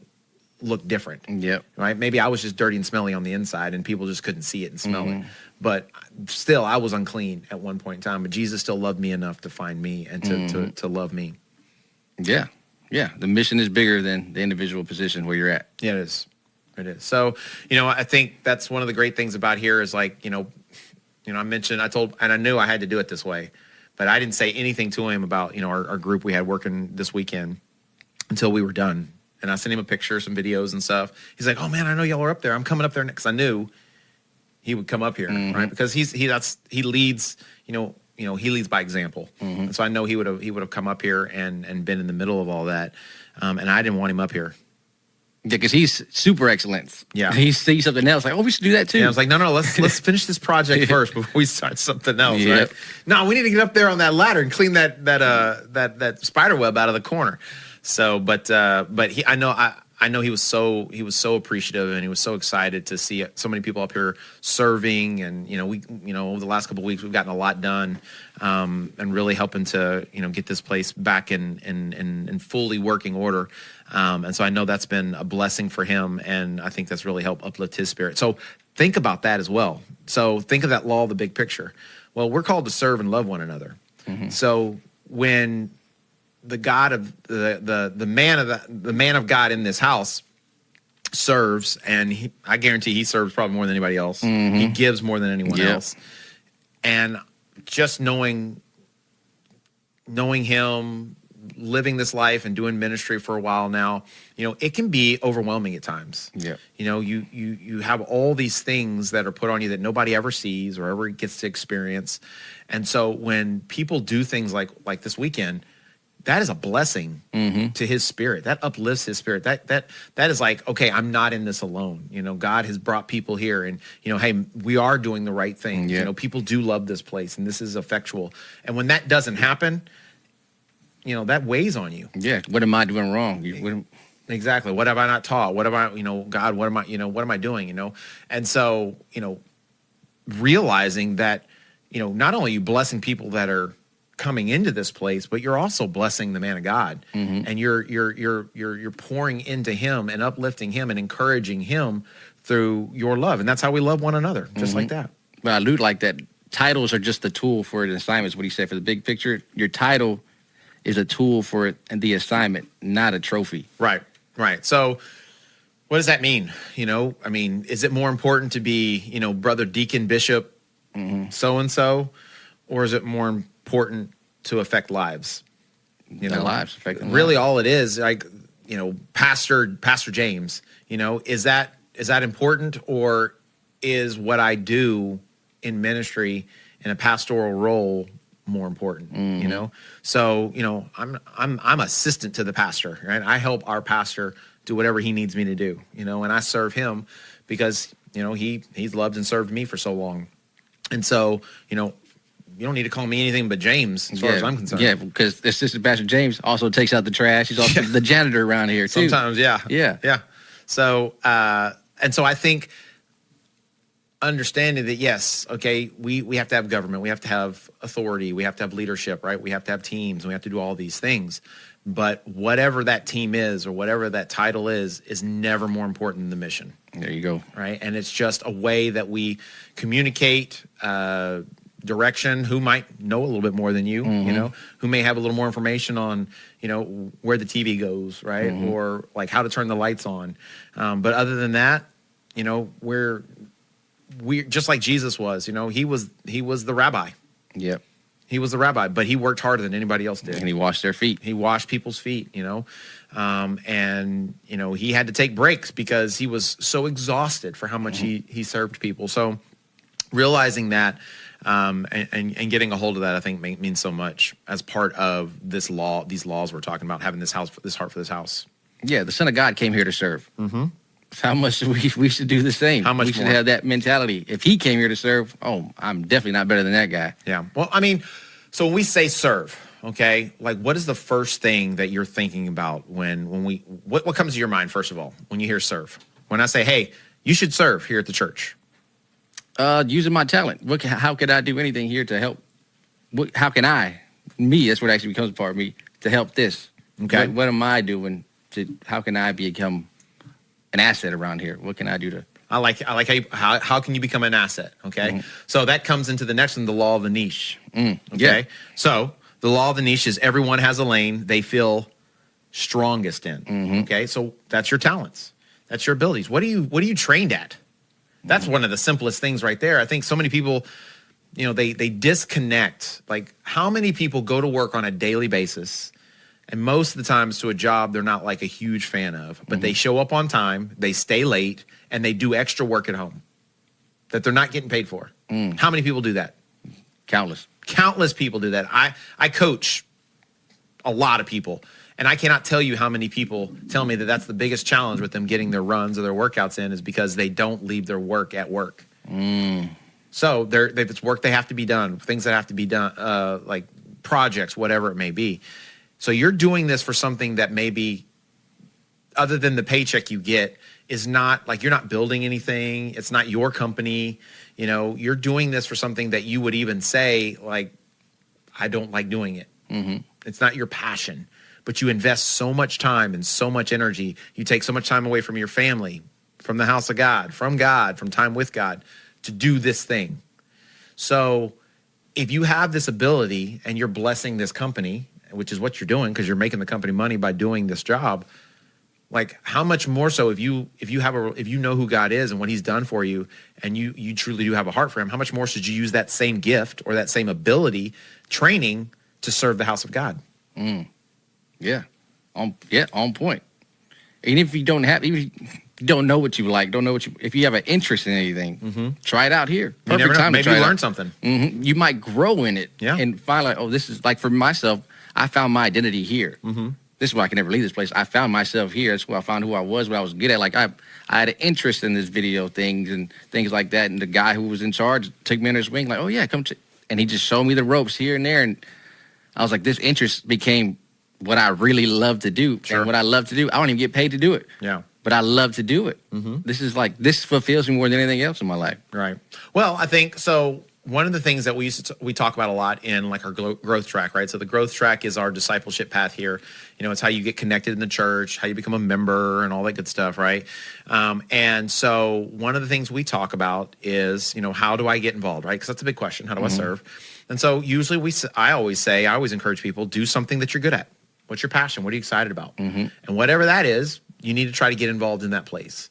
look different. Yep. Right? Maybe I was just dirty and smelly on the inside, and people just couldn't see it and smell it. But still, I was unclean at one point in time. But Jesus still loved me enough to find me and to love me. Yeah. Yeah. The mission is bigger than the individual position where you're at. Yeah, it is. It is. So, you know, I think that's one of the great things about here is, like, you know, I knew I had to do it this way, but I didn't say anything to him about, you know, our group we had working this weekend until we were done. And I sent him a picture, some videos and stuff. He's like, "Oh man, I know y'all are up there. I'm coming up there next." I knew he would come up here, right? Because he leads, he leads by example. And so I know he would have come up here and been in the middle of all that. And I didn't want him up here. Yeah, because he's super excellent. Yeah. He sees something else, like, "Oh, we should do that too." And I was like, no, let's finish this project first before we start something else. Yep. Right? No, we need to get up there on that ladder and clean that spider web out of the corner. So, but I know he was so appreciative, and he was so excited to see so many people up here serving. And over the last couple of weeks, we've gotten a lot done, and really helping to get this place back in fully working order. And so I know that's been a blessing for him, and I think that's really helped uplift his spirit. So think about that as well. So think of that law of the big picture. Well, we're called to serve and love one another. So when the God of the man of God in this house serves, and I guarantee he serves probably more than anybody else. He gives more than anyone else. And just knowing him, living this life and doing ministry for a while now, it can be overwhelming at times. Yeah. You have all these things that are put on you that nobody ever sees or ever gets to experience. And so when people do things like this weekend, that is a blessing to his spirit. That uplifts his spirit. That is like, okay, I'm not in this alone. God has brought people here, and hey, we are doing the right thing. People do love this place, and this is effectual. And when that doesn't happen, that weighs on you. Yeah. What am I doing wrong? Exactly. What have I not taught? What am I, God, what am I doing? And so, realizing that, not only are you blessing people that are coming into this place, but you're also blessing the man of God, and you're pouring into him and uplifting him and encouraging him through your love. And that's how we love one another, just like that. Well, I allude like that. Titles are just the tool for an assignment, is what he said. For the big picture, your title is a tool for the assignment, not a trophy. Right. So what does that mean? You know, I mean, is it more important to be, you know, brother deacon bishop so-and-so, or is it more important to affect lives? You know, Lives, affecting really lives. all it is, like, you know, Pastor James, you know, is that important, or is what I do in ministry in a pastoral role more important? You know, so, you know, I'm assistant to the pastor, right? I help our pastor do whatever he needs me to do, you know, and I serve him because, you know, he's loved and served me for so long. And so, you know, you don't need to call me anything but James as far as I'm concerned. Yeah, because Assistant Pastor James also takes out the trash. He's also the janitor around here, too. Sometimes, yeah. Yeah. So, and so I think understanding that, yes, okay, we have to have government, we have to have authority, we have to have leadership, right? We have to have teams, and we have to do all these things. But whatever that team is, or whatever that title is never more important than the mission. There you go. Right? And it's just a way that we communicate direction. Who might know a little bit more than you, you know, who may have a little more information on, you know, where the TV goes, right? Or like how to turn the lights on. But other than that, you know, we're just like Jesus was, you know, he was the rabbi. Yep. He was the rabbi, but he worked harder than anybody else did. And he washed their feet. He washed people's feet, you know, and, you know, he had to take breaks because he was so exhausted for how much he served people. So realizing that and getting a hold of that, I think means so much as part of these laws we're talking about, having this heart for this house. Yeah, the Son of God came here to serve. How much we should do the same. How much we should more? have that mentality. If he came here to serve, I'm definitely not better than that guy. Yeah. Well, I mean, so when we say serve, okay, like what is the first thing that you're thinking about when what comes to your mind, first of all, when you hear serve? When I say, hey, you should serve here at the church. Using my talent. How could I do anything here to help? How can I? Me, that's what actually becomes a part of me, to help this. Okay. What am I doing? How can I become an asset around here? What can I do to? I like how can you become an asset? Okay, so that comes into the next one, the law of the niche. Okay, Yeah. so the law of the niche is everyone has a lane they feel strongest in. Okay, so that's your talents, that's your abilities. What are you trained at? That's one of the simplest things right there. I think so many people, you know, they disconnect. Like, how many people go to work on a daily basis, and most of the times to a job they're not like a huge fan of, but they show up on time, they stay late, and they do extra work at home that they're not getting paid for. How many people do that? Countless. Countless people do that. I coach a lot of people, and I cannot tell you how many people tell me that that's the biggest challenge with them getting their runs or their workouts in, is because they don't leave their work at work. So if it's work they have to be done, things that have to be done, like projects, whatever it may be. So you're doing this for something that maybe, other than the paycheck you get, is not like, you're not building anything. It's not your company. You know, you're doing this for something that you would even say, like, I don't like doing it. It's not your passion, but you invest so much time and so much energy. You take so much time away from your family, from the house of God, from time with God, to do this thing. So if you have this ability and you're blessing this company, which is what you're doing because you're making the company money by doing this job, like, how much more so if you know who God is and what he's done for you, and you truly do have a heart for him, how much more should you use that same gift or that same ability, training, to serve the house of God? Yeah. On point. And if you don't know what you like, if you have an interest in anything, try it out here. You never know. Time Maybe to try you it learn out. something. You might grow in it, Yeah. and find like, this is like, for myself, I found my identity here. This is why I can never leave this place. I found myself here. That's where I found who I was, what I was good at. Like, I had an interest in this video things and things like that. And the guy who was in charge took me under his wing, like, oh yeah, come. And he just showed me the ropes here and there. And I was like, this interest became what I really love to do. Sure. And what I love to do, I don't even get paid to do it. Yeah. But I love to do it. This fulfills me more than anything else in my life. Right. Well, I think so. one of the things that we talk about a lot in like our growth track, right? So the growth track is our discipleship path here. You know, it's how you get connected in the church, how you become a member, and all that good stuff, right? And so one of the things we talk about is, you know, how do I get involved, right? Because that's a big question. How do I serve? And so usually I always encourage people, do something that you're good at. What's your passion? What are you excited about? And whatever that is, you need to try to get involved in that place.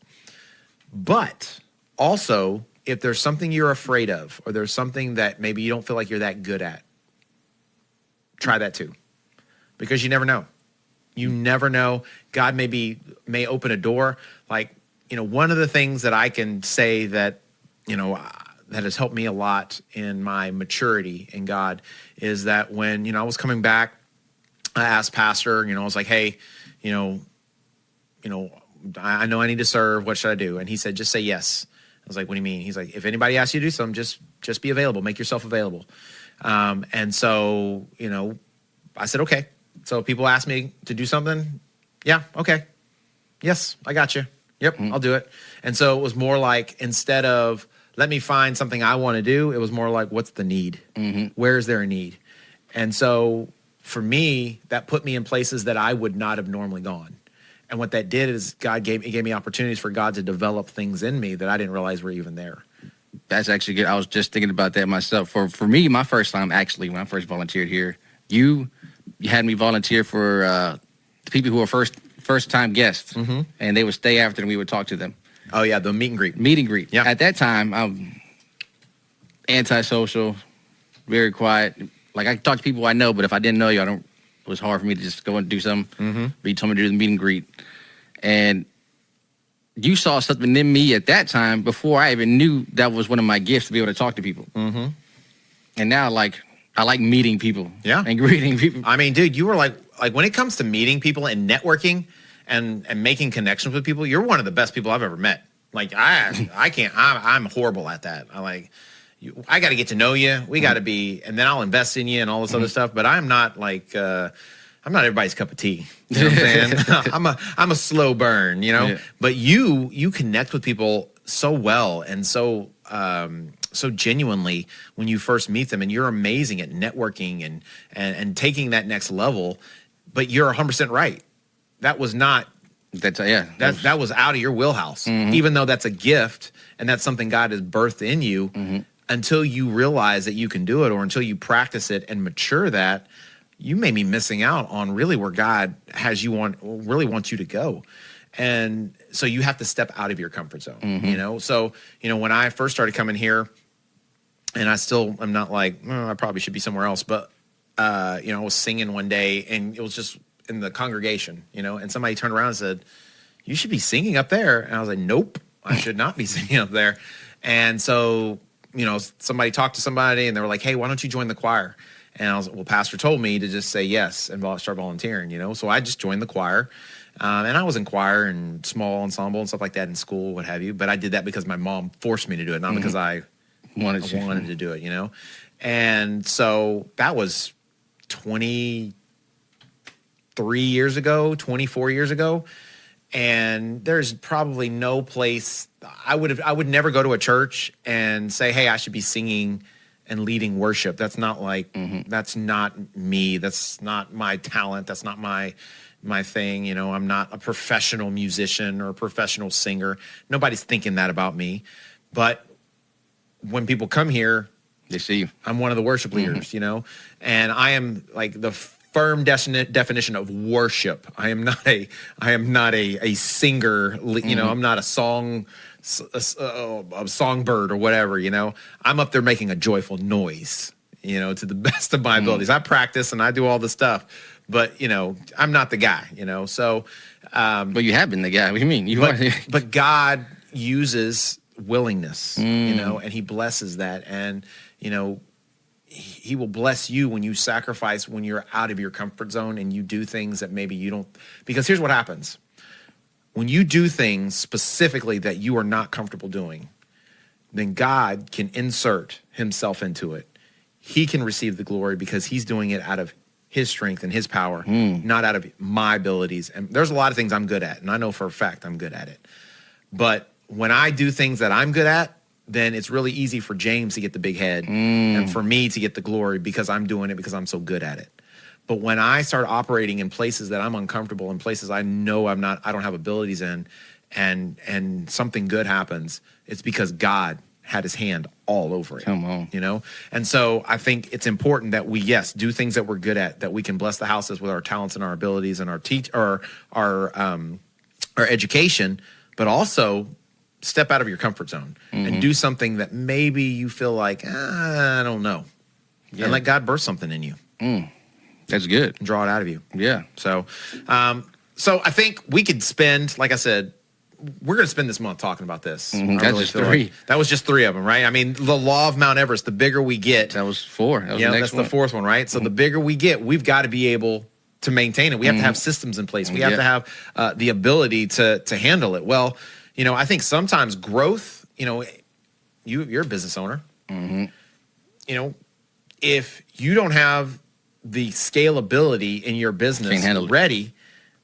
But also, if there's something you're afraid of, or there's something that maybe you don't feel like you're that good at, try that too. Because you never know. You never know. God may open a door. Like, you know, one of the things that I can say that, you know, that has helped me a lot in my maturity in God is that when, you know, I was coming back, I asked Pastor, you know, I was like, hey, you know, I know I need to serve. What should I do? And he said, just say yes. I was like, what do you mean? He's like, if anybody asks you to do something, just be available. Make yourself available. And so, you know, I said, okay. So people ask me to do something. Yeah. Okay. Yes, I got you. Yep. I'll do it. And so it was more like, instead of let me find something I want to do, it was more like, what's the need? Where is there a need? And so for me, that put me in places that I would not have normally gone. And what that did is God gave me opportunities for God to develop things in me that I didn't realize were even there. That's actually good. I was just thinking about that myself. For me, my first time, actually, when I first volunteered here, you had me volunteer for the people who were first time guests, and they would stay after and we would talk to them. Oh yeah, the meet and greet. Meet and greet. Yeah. At that time, I'm antisocial, very quiet. Like, I can talk to people I know, but if I didn't know you, it was hard for me to just go and do something. But you told me to do the meet and greet. And you saw something in me at that time before I even knew that was one of my gifts, to be able to talk to people. And now, like, I like meeting people. Yeah. And greeting people. I mean, dude, you were like when it comes to meeting people and networking and making connections with people, you're one of the best people I've ever met. Like, I can't, I'm horrible at that. I got to get to know you. We got to be, and then I'll invest in you and all this other stuff. But I'm not like, I'm not everybody's cup of tea. You know what I'm saying? I'm a slow burn, you know. Yeah. But you connect with people so well and so genuinely when you first meet them, and you're amazing at networking and taking that next level. But you're 100% right. That was not. That was out of your wheelhouse. Even though that's a gift and that's something God has birthed in you. Until you realize that you can do it, or until you practice it and mature that, you may be missing out on really where God really wants you to go. And so you have to step out of your comfort zone, you know? So, you know, when I first started coming here, and I still am not like, I probably should be somewhere else, but, you know, I was singing one day and it was just in the congregation, you know, and somebody turned around and said, you should be singing up there. And I was like, nope, I should not be singing up there. And so, you know, somebody talked to somebody and they were like, hey, why don't you join the choir? And I was like, well, Pastor told me to just say yes and start volunteering, you know? So I just joined the choir. And I was in choir and small ensemble and stuff like that in school, what have you. But I did that because my mom forced me to do it, not because I wanted to do it, you know? And so that was 23 years ago, 24 years ago. And there's probably no place I would never go to a church and say, hey, I should be singing and leading worship. That's not like, that's not me. That's not my talent. That's not my thing. You know, I'm not a professional musician or a professional singer. Nobody's thinking that about me. But when people come here, they see you. I'm one of the worship leaders, you know, and I am like the firm definition of worship. I am not a singer, you know, I'm not a songbird or whatever, you know. I'm up there making a joyful noise, you know, to the best of my abilities. I practice and I do all the stuff, but, you know, I'm not the guy, you know. So but you have been the guy. What do you mean? But God uses willingness, you know, and he blesses that. And, you know, he will bless you when you sacrifice, when you're out of your comfort zone and you do things that maybe you don't. Because here's what happens. When you do things specifically that you are not comfortable doing, then God can insert himself into it. He can receive the glory because he's doing it out of his strength and his power, not out of my abilities. And there's a lot of things I'm good at, and I know for a fact I'm good at it. But when I do things that I'm good at, then it's really easy for James to get the big head and for me to get the glory because I'm doing it because I'm so good at it. But when I start operating in places that I'm uncomfortable, in places I know I don't have abilities in, and something good happens, it's because God had his hand all over it. Come on. You know? And so I think it's important that we, yes, do things that we're good at, that we can bless the houses with our talents and our abilities and our education, but also step out of your comfort zone and do something that maybe you feel like, I don't know. Yeah. And let God birth something in you. That's good. And draw it out of you. Yeah. So I think we could spend, like I said, we're going to spend this month talking about this. I That's just feel 3. like that was just 3 of them, right? I mean, the law of Mount Everest, the bigger we get. That was 4. That was Yeah, the that's next one. the 4th one, right? So the bigger we get, we've got to be able to maintain it. We have to have systems in place. We have to have the ability to handle it. Well, you know, I think sometimes growth, you know, you're a business owner. You know, if you don't have the scalability in your business Can't handle it. ready,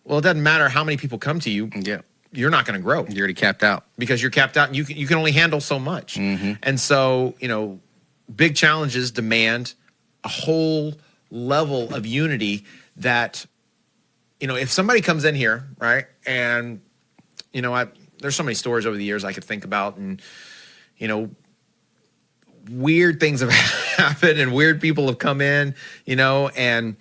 well, it doesn't matter how many people come to you. Yeah. You're not going to grow You're already capped out. because you're capped out and you can only handle so much. And so, you know, big challenges demand a whole level of unity that, you know, if somebody comes in here, right, and, you know, there's so many stories over the years I could think about, and, you know, weird things have happened and weird people have come in, you know, and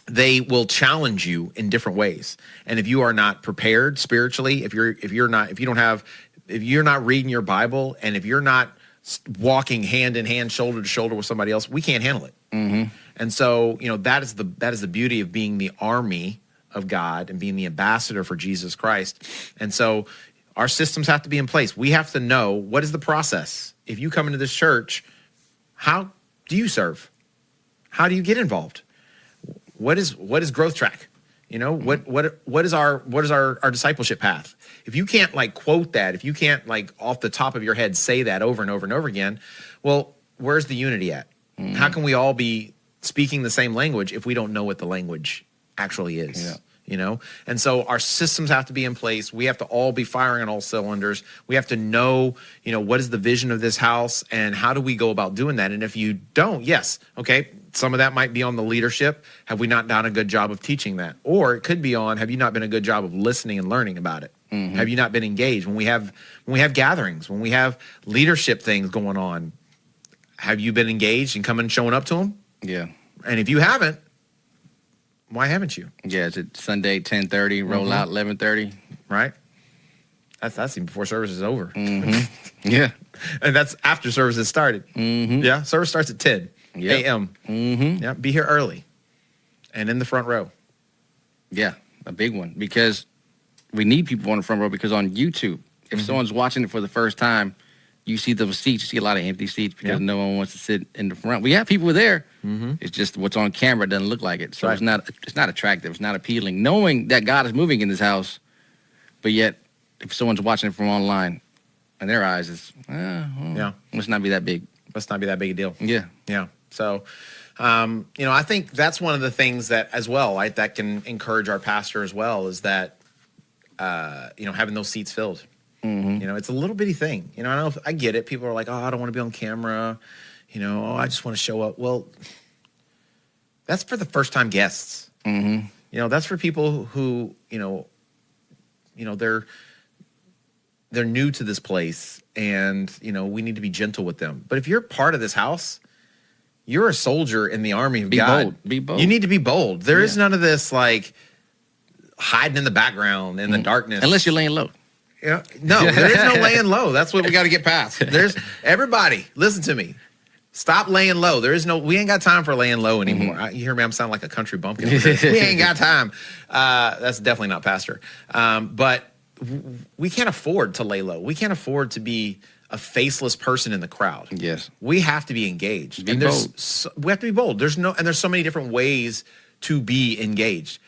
they will challenge you in different ways. And if you are not prepared spiritually, if you're not reading your Bible, and if you're not walking hand in hand, shoulder to shoulder with somebody else, we can't handle it. And so, you know, that is the beauty of being the army of God and being the ambassador for Jesus Christ. And so our systems have to be in place. We have to know, what is the process? If you come into this church, how do you serve? How do you get involved? What is growth track? You know, what is our discipleship path? If you can't like quote that, if you can't like off the top of your head say that over and over and over again, well, where's the unity at? How can we all be speaking the same language if we don't know what the language actually is? Yeah. You know? And so our systems have to be in place. We have to all be firing on all cylinders. We have to know, you know, what is the vision of this house and how do we go about doing that? And if you don't, yes, okay, some of that might be on the leadership. Have we not done a good job of teaching that? Or it could be on, have you not been a good job of listening and learning about it? Have you not been engaged? When we have gatherings, when we have leadership things going on, have you been engaged and coming and showing up to them? Yeah. And if you haven't, why haven't you? Yeah, it's at Sunday 10:30, roll out 11:30. Right? That's even before service is over. Yeah. And that's after service has started. Yeah, service starts at 10 Yep. a.m. Yeah, be here early and in the front row. Yeah, a big one, because we need people on the front row, because on YouTube, if someone's watching it for the first time, you see those seats, you see a lot of empty seats because no one wants to sit in the front. We have people there. It's just what's on camera doesn't look like it. So Right. it's not attractive. It's not appealing. Knowing that God is moving in this house, but yet if someone's watching it from online, in their eyes, it's, must not be that big. Must not be that big a deal. Yeah. Yeah. So, you know, I think that's one of the things that as well, right, that can encourage our pastor as well, is that, you know, having those seats filled. You know, it's a little bitty thing. You know, I get it. People are like, oh, I don't want to be on camera. You know, oh, I just want to show up. Well, that's for the first time guests. You know, that's for people who, you know, they're new to this place, and, you know, we need to be gentle with them. But if you're part of this house, you're a soldier in the army of Be God. bold. Be bold. You need to be bold. There is Yeah. none of this like hiding in the background in the darkness. Unless you're laying low. Yeah. No, there is no laying low. That's what we got to get past. There's everybody, listen to me. Stop laying low. We ain't got time for laying low anymore. You hear me? I'm sounding like a country bumpkin. We ain't got time. That's definitely not pastor. But we can't afford to lay low. We can't afford to be a faceless person in the crowd. Yes. We have to be engaged. Be bold. We have to be bold. There's so many different ways to be engaged.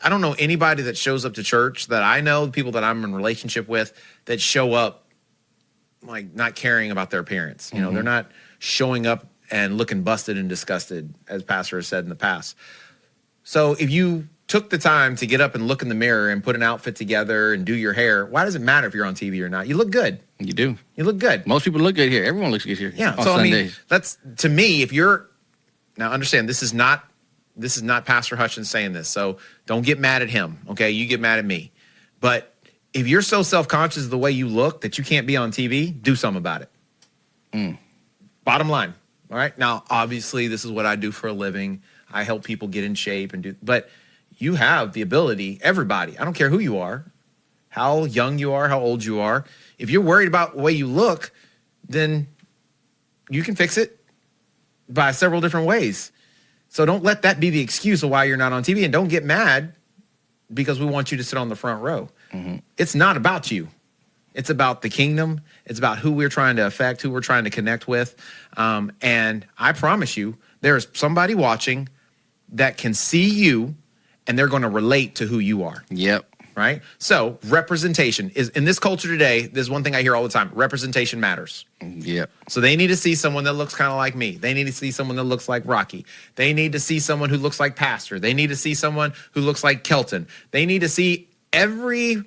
I don't know anybody that shows up to church that I know, the people that I'm in relationship with, that show up like not caring about their appearance. You know, they're not showing up and looking busted and disgusted, as pastor has said in the past. So if you took the time to get up and look in the mirror and put an outfit together and do your hair, why does it matter if you're on TV or not? You look good. You do. You look good. Most people look good here. Everyone looks good here. Yeah. On So I mean, Sundays. that's to me. If you're now understand, this is not Pastor Hutchins saying this. So don't get mad at him. Okay, you get mad at me. But if you're so self-conscious of the way you look that you can't be on TV, do something about it. Bottom line. All right. Now, obviously, this is what I do for a living. I help people get in shape and do. But you have the ability. Everybody. I don't care who you are, how young you are, how old you are. If you're worried about the way you look, then you can fix it by several different ways. So don't let that be the excuse of why you're not on TV, and don't get mad because we want you to sit on the front row. It's not about you. It's about the kingdom. It's about who we're trying to affect, who we're trying to connect with. And I promise you, there is somebody watching that can see you, and they're going to relate to who you are. Yep. Right? So representation is in this culture today. There's one thing I hear all the time: representation matters. Yep. So they need to see someone that looks kind of like me. They need to see someone that looks like Rocky. They need to see someone who looks like Pastor. They need to see someone who looks like Kelton. They need to see every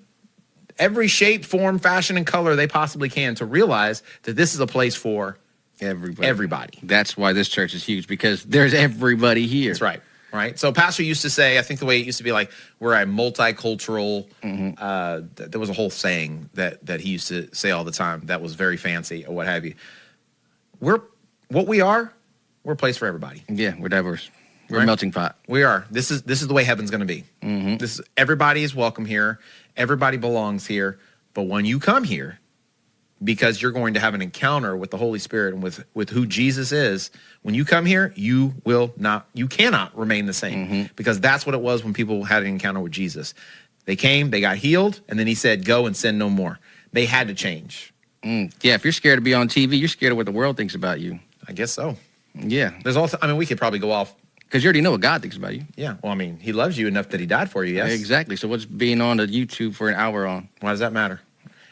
shape, form, fashion, and color they possibly can to realize that this is a place for everybody. That's why this church is huge, because there's everybody here. That's right. Right. So Pastor used to say, I think the way it used to be like, we're a multicultural, there was a whole saying that he used to say all the time that was very fancy or what have you. We're a place for everybody. Yeah, we're diverse. We're Right. a melting pot. We are. This is the way heaven's going to be. Everybody is welcome here. Everybody belongs here. But when you come here, because you're going to have an encounter with the Holy Spirit and with who Jesus is, when you come here, you cannot remain the same, because that's what it was when people had an encounter with Jesus. They came, they got healed, and then he said, go and sin no more. They had to change. Yeah, if you're scared to be on TV, you're scared of what the world thinks about you. I guess so. Yeah, There's also, I mean, we could probably go off. because you already know what God thinks about you. Yeah. Well, I mean, he loves you enough that he died for you. Yes. Exactly. So what's being on the YouTube for an hour on? Why does that matter?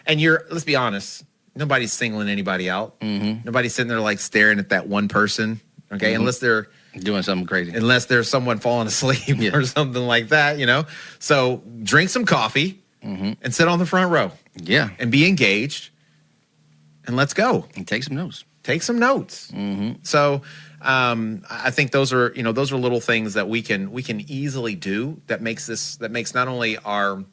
And let's be honest, nobody's singling anybody out. Nobody's sitting there like staring at that one person. Okay. Unless Doing something crazy. there's someone falling asleep Yeah. or something like that, So drink some coffee and sit on the front row Yeah, and be engaged, and let's go. and take some notes. Take some notes. So I think those are little things that we can easily do that makes not only our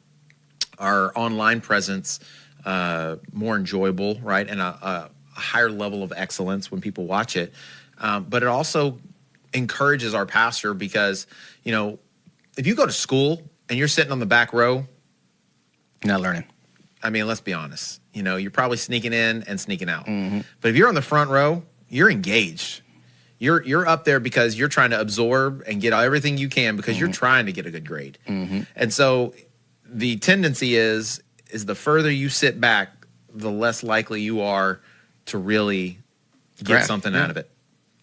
online presence more enjoyable, right, and a higher level of excellence when people watch it, but it also encourages our pastor, because if you go to school and you're sitting on the back row, You're not learning. I mean, let's be honest. You're probably sneaking in and sneaking out. But if you're on the front row, you're engaged. You're up there because you're trying to absorb and get everything you can, because you're trying to get a good grade. And so the tendency is the further you sit back, the less likely you are to really get Grasp, something yeah. out of it.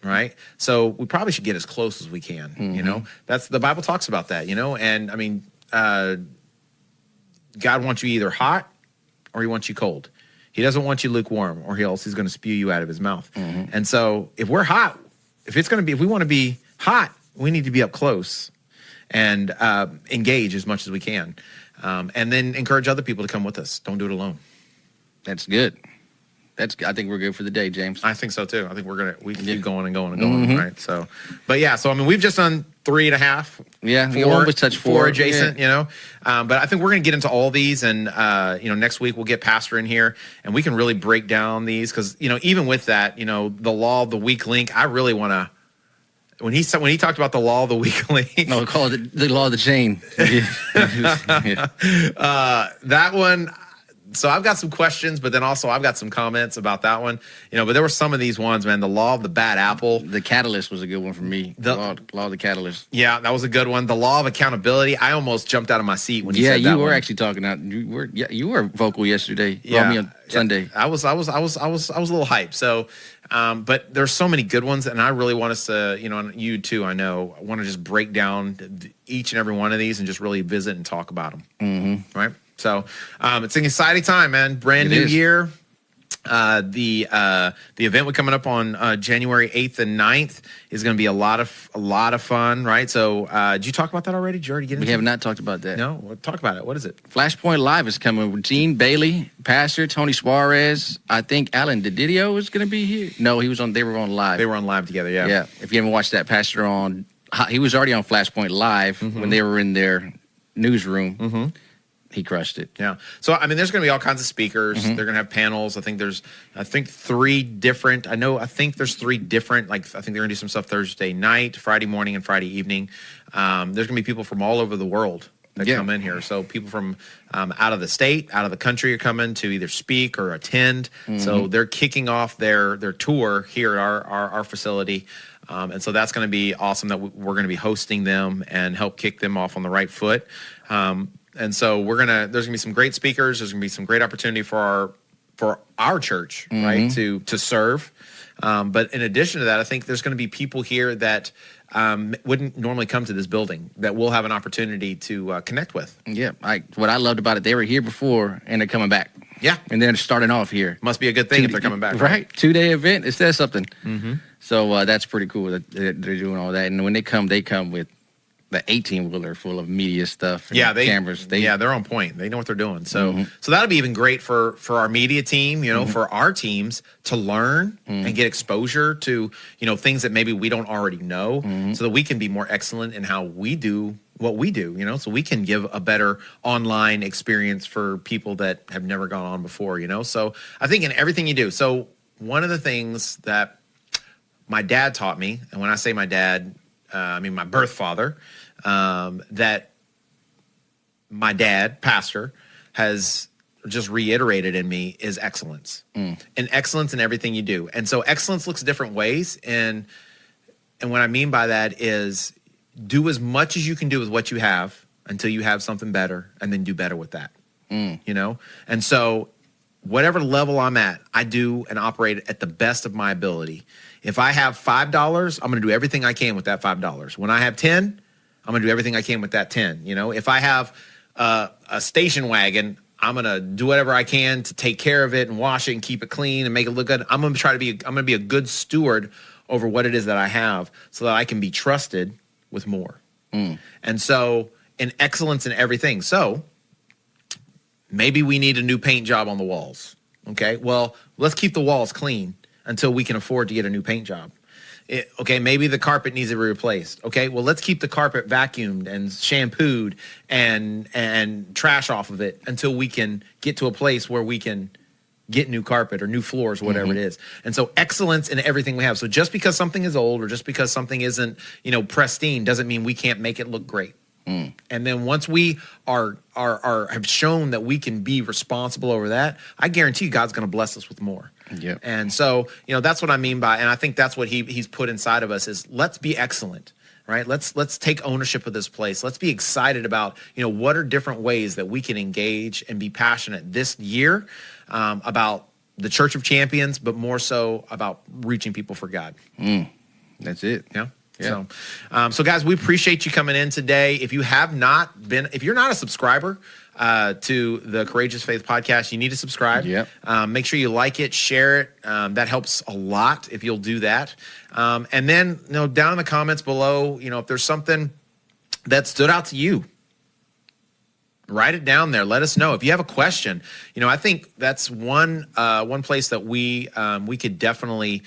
Right. So we probably should get as close as we can. That's the Bible talks about that, and I mean, God wants you either hot or he wants you cold. He doesn't want you lukewarm, or else he's going to spew you out of his mouth. And so if we're hot, if we want to be hot, we need to be up close and engage as much as we can. And then encourage other people to come with us. Don't do it alone. That's good. I think we're good for the day, James. I think so too. I think we can keep going and going and going, right? So, but yeah, so I mean, we've just done 3.5. Yeah, four, one was touch four 4 adjacent, but I think we're going to get into all these, and next week we'll get Pastor in here, and we can really break down these, because even with that, the law of the weak link, I really want to. When he talked about the law of the weak link, No, we call it the law of the chain. Yeah. that one. So I've got some questions, but then also I've got some comments about that one. But there were some of these ones, man. The law of the bad apple. The catalyst was a good one for me. The law of the catalyst. Yeah, that was a good one. The law of accountability. I almost jumped out of my seat when he said that. Yeah, you were one. actually talking out. You were vocal yesterday. Yeah, Brought me on Sunday. I was a little hyped. So, but there's so many good ones, and I really want us to, and you too. I know. I want to just break down each and every one of these and just really visit and talk about them. Right. So, it's an exciting time, man. Brand new year. The event we're coming up on January 8th and 9th is going to be a lot of fun, right? So did you talk about that already? Did you already get into We have it? not talked about that. No? Well, talk about it. What is it? Flashpoint Live is coming with Gene Bailey, Pastor Tony Suarez. I think Alan Dididio is going to be here. No, he was on. They were on live. They were on live together, yeah. Yeah. If you haven't watched that, Pastor he was already on Flashpoint Live when they were in their newsroom. He crushed it. Yeah. So, I mean, there's going to be all kinds of speakers. They're going to have panels. I think there's three different, I think there's three different, like, I think they're going to do some stuff Thursday night, Friday morning, and Friday evening. There's going to be people from all over the world that come in here. So people from out of the state, out of the country are coming to either speak or attend. So they're kicking off their tour here at our facility. And so that's going to be awesome that we're going to be hosting them and help kick them off on the right foot. And so there's going to be some great speakers. There's going to be some great opportunity for our church, right, to serve. But in addition to that, I think there's going to be people here that wouldn't normally come to this building that we'll have an opportunity to connect with. Yeah. What I loved about it, they were here before and they're coming back. Yeah. And they're starting off here. Must be a good thing if they're coming back. Right. 2-day event. It says something. So that's pretty cool that they're doing all that. And when they come with the 18-wheeler full of media stuff. And cameras. They're on point. They know what they're doing. So so that'll be even great for our media team, for our teams to learn and get exposure to, things that maybe we don't already know, so that we can be more excellent in how we do what we do, so we can give a better online experience for people that have never gone on before, So I think in everything you do. So one of the things that my dad taught me, and when I say my dad, I mean my birth father, that my dad, pastor, has just reiterated in me is excellence. And excellence in everything you do. And so excellence looks different ways. And what I mean by that is do as much as you can do with what you have until you have something better, and then do better with that. And so whatever level I'm at, I do and operate at the best of my ability. If I have $5, I'm going to do everything I can with that $5. When I have 10, I'm going to do everything I can with that 10. If I have a station wagon, I'm going to do whatever I can to take care of it and wash it and keep it clean and make it look good. I'm going to be a good steward over what it is that I have, so that I can be trusted with more. And so, in excellence in everything. So, maybe we need a new paint job on the walls. Okay, well, let's keep the walls clean until we can afford to get a new paint job. Okay, maybe the carpet needs to be replaced. Okay, well, let's keep the carpet vacuumed and shampooed and trash off of it until we can get to a place where we can get new carpet or new floors, whatever it is. And so excellence in everything we have. So just because something is old or just because something isn't, pristine doesn't mean we can't make it look great. And then once we are have shown that we can be responsible over that, I guarantee you God's going to bless us with more. Yeah. And so, that's what I mean by, and I think that's what he's put inside of us is let's be excellent, right? Let's take ownership of this place. Let's be excited about, what are different ways that we can engage and be passionate this year about the Church of Champions, but more so about reaching people for God. That's it. Yeah. So guys, we appreciate you coming in today. If you're not a subscriber to the Courageous Faith podcast, you need to subscribe. Yep. Make sure you like it, share it. That helps a lot if you'll do that. And then, down in the comments below, if there's something that stood out to you, write it down there. Let us know if you have a question. I think that's one place that we could definitely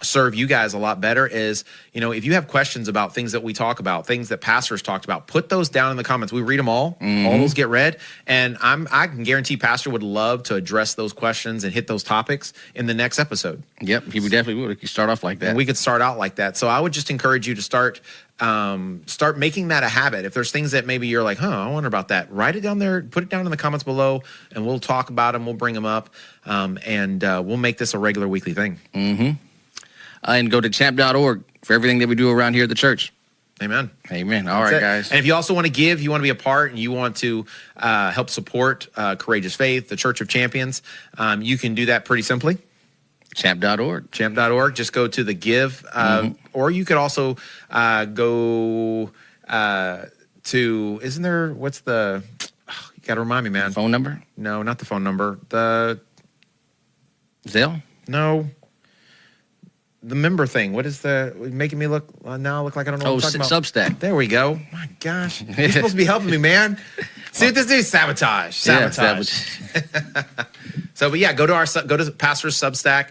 serve you guys a lot better is, if you have questions about things that we talk about, things that pastors talked about, put those down in the comments. We read them all. All those get read. And I can guarantee Pastor would love to address those questions and hit those topics in the next episode. Yep, he would definitely would. He could start off like that. And we could start out like that. So I would just encourage you to start making that a habit. If there's things that maybe you're like, I wonder about that, write it down there, put it down in the comments below, and we'll talk about them. We'll bring them up, and we'll make this a regular weekly thing. And go to champ.org for everything that we do around here at the church. Amen. Amen. All right, guys. And if you also want to give, you want to be a part, and you want to help support Courageous Faith, the Church of Champions, you can do that pretty simply. Champ.org. Champ.org. Just go to the give, or you could also go to, isn't there, what's the, you got to remind me, man. Phone number? No, not the phone number. Zelle? No. The member thing. What is the making me look now? Look like I don't know. Oh, what I'm talking about. Substack. There we go. My gosh, you're supposed to be helping me, man. See what this dude sabotage. Yeah, So, but yeah, go to Pastor's Substack.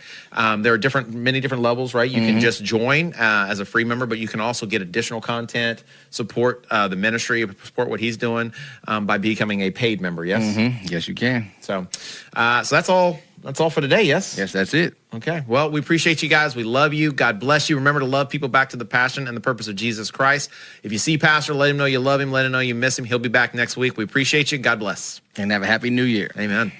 There are many different levels, right? You can just join as a free member, but you can also get additional content, support the ministry, support what he's doing by becoming a paid member. Yes. Yes, you can. So that's all. That's all for today. Yes. Yes, that's it. Okay. Well, we appreciate you guys. We love you. God bless you. Remember to love people back to the passion and the purpose of Jesus Christ. If you see Pastor, let him know you love him. Let him know you miss him. He'll be back next week. We appreciate you. God bless. And have a happy new year. Amen.